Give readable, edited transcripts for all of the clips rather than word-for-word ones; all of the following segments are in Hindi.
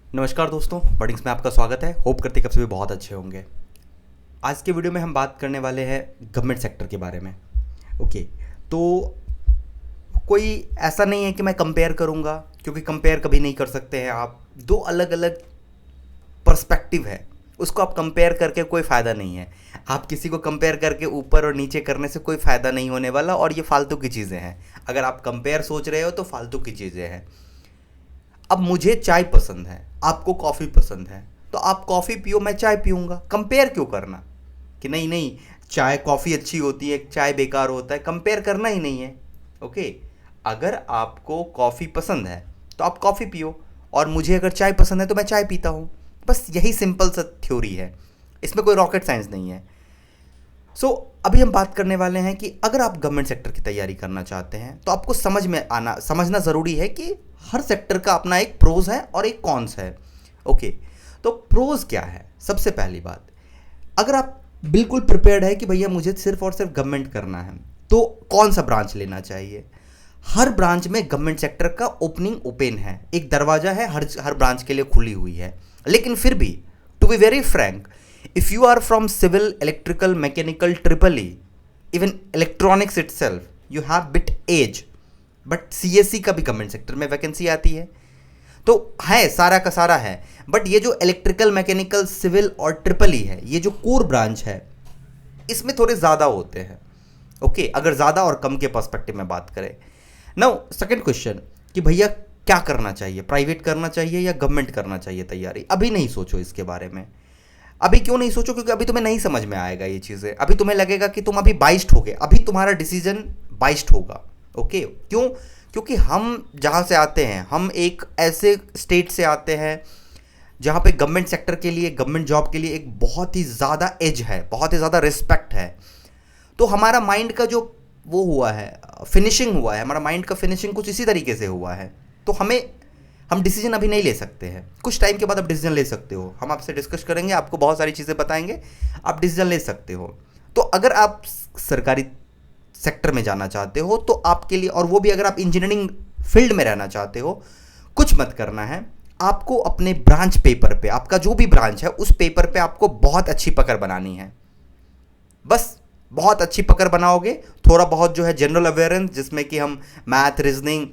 नमस्कार दोस्तों, बडिंग्स में आपका स्वागत है। होप करते कब से भी बहुत अच्छे होंगे। आज के वीडियो में हम बात करने वाले हैं गवर्नमेंट सेक्टर के बारे में। ओके, तो कोई ऐसा नहीं है कि मैं कंपेयर करूंगा, क्योंकि कंपेयर कभी नहीं कर सकते हैं आप। दो अलग अलग पर्सपेक्टिव है, उसको आप कंपेयर करके कोई फ़ायदा नहीं है। आप किसी को कंपेयर करके ऊपर और नीचे करने से कोई फ़ायदा नहीं होने वाला, और ये फालतू की चीज़ें हैं। अगर आप कंपेयर सोच रहे हो तो फालतू की चीज़ें हैं। अब मुझे चाय पसंद है, आपको कॉफ़ी पसंद है, तो आप कॉफ़ी पियो, मैं चाय पीऊँगा। कंपेयर क्यों करना कि नहीं नहीं चाय कॉफ़ी अच्छी होती है, चाय बेकार होता है, कंपेयर करना ही नहीं है। ओके, अगर आपको कॉफ़ी पसंद है तो आप कॉफ़ी पियो, और मुझे अगर चाय पसंद है तो मैं चाय पीता हूँ। बस यही सिंपल सा थ्योरी है, इसमें कोई रॉकेट साइंस नहीं है। अभी हम बात करने वाले हैं कि अगर आप गवर्नमेंट सेक्टर की तैयारी करना चाहते हैं तो आपको समझना ज़रूरी है कि हर सेक्टर का अपना एक प्रोज है और एक कॉन्स है। ओके, तो प्रोज क्या है? सबसे पहली बात, अगर आप बिल्कुल प्रिपेयर्ड है कि भैया मुझे सिर्फ और सिर्फ गवर्नमेंट करना है, तो कौन सा ब्रांच लेना चाहिए? हर ब्रांच में गवर्नमेंट सेक्टर का ओपनिंग ओपन है, एक दरवाजा है, हर ब्रांच के लिए खुली हुई है। लेकिन फिर भी, to be very frank, if you are from civil, electrical, mechanical, triple E, even electronics itself, you have bit age, but CSE का भी गवर्नमेंट सेक्टर में वैकेंसी आती है। तो है, सारा का सारा है, बट ये जो इलेक्ट्रिकल, मैकेनिकल, सिविल और ट्रिपल ई है, ये जो कोर ब्रांच है, इसमें थोड़े ज़्यादा होते हैं। ओके, अगर ज़्यादा और कम के पर्सपेक्टिव में बात करें। नाउ सेकंड क्वेश्चन कि भैया क्या करना चाहिए, प्राइवेट करना चाहिए या गवर्नमेंट करना चाहिए तैयारी? अभी नहीं सोचो इसके बारे में। अभी क्यों नहीं सोचो? क्योंकि अभी तुम्हें नहीं समझ में आएगा ये चीज़ें। अभी तुम्हें लगेगा कि तुम अभी बाइस्ड हो गए, अभी तुम्हारा डिसीजन बाइस्ड होगा। ओके, क्यों? क्योंकि हम जहाँ से आते हैं, हम एक ऐसे स्टेट से आते हैं जहाँ पे गवर्नमेंट सेक्टर के लिए, गवर्नमेंट जॉब के लिए एक बहुत ही ज़्यादा एज है, बहुत ही ज़्यादा रिस्पेक्ट है। तो हमारा माइंड का जो वो हुआ है, फिनिशिंग हुआ है, हमारा माइंड का फिनिशिंग कुछ इसी तरीके से हुआ है। तो हम डिसीजन अभी नहीं ले सकते हैं। कुछ टाइम के बाद आप डिसीजन ले सकते हो, हम आपसे डिस्कस करेंगे, आपको बहुत सारी चीज़ें बताएंगे, आप डिसीजन ले सकते हो। तो अगर आप सरकारी सेक्टर में जाना चाहते हो तो आपके लिए, और वो भी अगर आप इंजीनियरिंग फील्ड में रहना चाहते हो, कुछ मत करना है। आपको अपने ब्रांच पेपर पे, आपका जो भी ब्रांच है उस पेपर पे आपको बहुत अच्छी पकड़ बनानी है। बस बहुत अच्छी पकड़ बनाओगे, थोड़ा बहुत जो है जनरल अवेयरेंस, जिसमें कि हम मैथ, रीजनिंग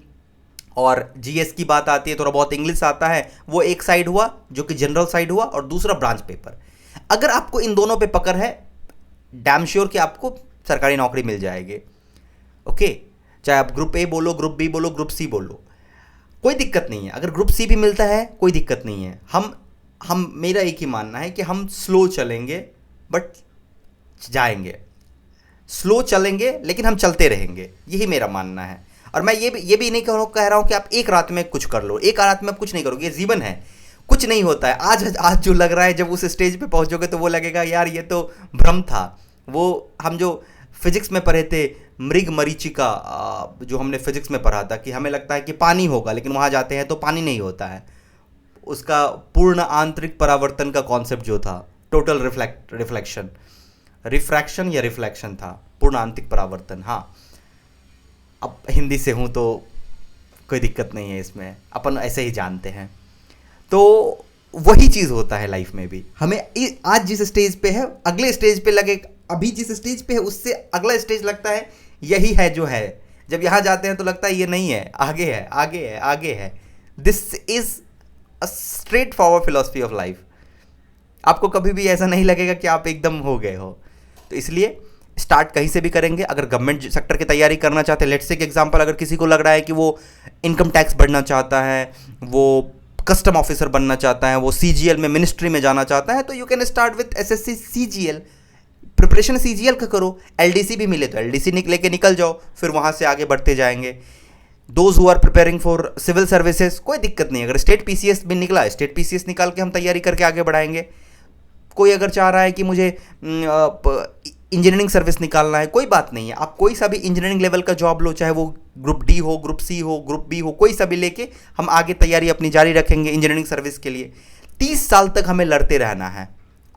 और जीएस की बात आती है, थोड़ा बहुत इंग्लिश आता है, वो एक साइड हुआ जो कि जनरल साइड हुआ, और दूसरा ब्रांच पेपर। अगर आपको इन दोनों पे पकड़ है, डैम श्योर कि आपको सरकारी नौकरी मिल जाएगी। ओके, चाहे आप ग्रुप ए बोलो, ग्रुप बी बोलो, ग्रुप सी बोलो, कोई दिक्कत नहीं है। अगर ग्रुप सी भी मिलता है कोई दिक्कत नहीं है। हम मेरा एक ही मानना है कि हम स्लो चलेंगे बट जाएंगे, स्लो चलेंगे लेकिन हम चलते रहेंगे, यही मेरा मानना है। और मैं ये भी नहीं कह रहा हूँ कि आप एक रात में कुछ कर लो, एक रात में आप कुछ नहीं करोगे, ये जीवन है, कुछ नहीं होता है। आज जो लग रहा है, जब उस स्टेज पे पहुंचोगे तो वो लगेगा यार ये तो भ्रम था। वो हम जो फिजिक्स में पढ़े थे, मृग मरीचिका, जो हमने फिजिक्स में पढ़ा था कि हमें लगता है कि पानी होगा, लेकिन वहाँ जाते हैं तो पानी नहीं होता है। उसका पूर्ण आंतरिक परावर्तन का कॉन्सेप्ट जो था, टोटल रिफ्लेक्शन, रिफ्रैक्शन या रिफ्लेक्शन था, पूर्ण आंतरिक परावर्तन। हाँ, अब हिंदी से हूँ तो कोई दिक्कत नहीं है, इसमें अपन ऐसे ही जानते हैं। तो वही चीज़ होता है लाइफ में भी। हमें आज जिस स्टेज पे है, अगले स्टेज पे लगे, अभी जिस स्टेज पे है उससे अगला स्टेज लगता है यही है जो है। जब यहाँ जाते हैं तो लगता है ये नहीं है, आगे है, आगे है, आगे है। This is a straight forward philosophy of life. आपको कभी भी ऐसा नहीं लगेगा कि आप एकदम हो गए हो। तो इसलिए स्टार्ट कहीं से भी करेंगे। अगर गवर्नमेंट सेक्टर की तैयारी करना चाहते हैं, लेट्स से एग्जांपल, अगर किसी को लग रहा है कि वो इनकम टैक्स बढ़ना चाहता है, वो कस्टम ऑफिसर बनना चाहता है, वो सीजीएल में, मिनिस्ट्री में जाना चाहता है, तो you can start with SSC CGL. Preparation CGL का करो, एलडीसी भी मिले तो एलडीसी लेके निकल जाओ, फिर वहाँ से आगे बढ़ते जाएंगे। Those who are preparing for civil services, कोई दिक्कत नहीं। अगर स्टेट पीसीएस भी निकला, स्टेट पीसीएस निकाल के हम तैयारी करके आगे बढ़ाएंगे। कोई अगर चाह रहा है कि मुझे इंजीनियरिंग सर्विस निकालना है, कोई बात नहीं है, आप कोई सा भी इंजीनियरिंग लेवल का जॉब लो, चाहे वो ग्रुप डी हो, ग्रुप सी हो, ग्रुप बी हो, कोई सा भी लेके हम आगे तैयारी अपनी जारी रखेंगे इंजीनियरिंग सर्विस के लिए। 30 साल तक हमें लड़ते रहना है।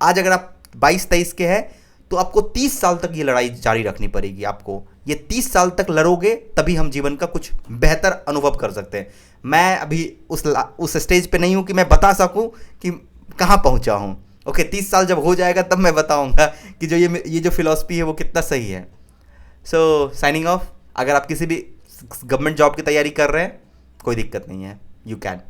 आज अगर आप 22-23 के हैं तो आपको 30 साल तक ये लड़ाई जारी रखनी पड़ेगी आपको। ये 30 साल तक लड़ोगे तभी हम जीवन का कुछ बेहतर अनुभव कर सकते हैं। मैं अभी उस स्टेज पे नहीं हूँ कि मैं बता सकूँ कि कहाँ पहुँचा हूँ। ओके, 30 साल जब हो जाएगा तब मैं बताऊँगा कि जो ये जो फिलॉसफी है वो कितना सही है। सो साइनिंग ऑफ। अगर आप किसी भी गवर्नमेंट जॉब की तैयारी कर रहे हैं, कोई दिक्कत नहीं है, यू कैन।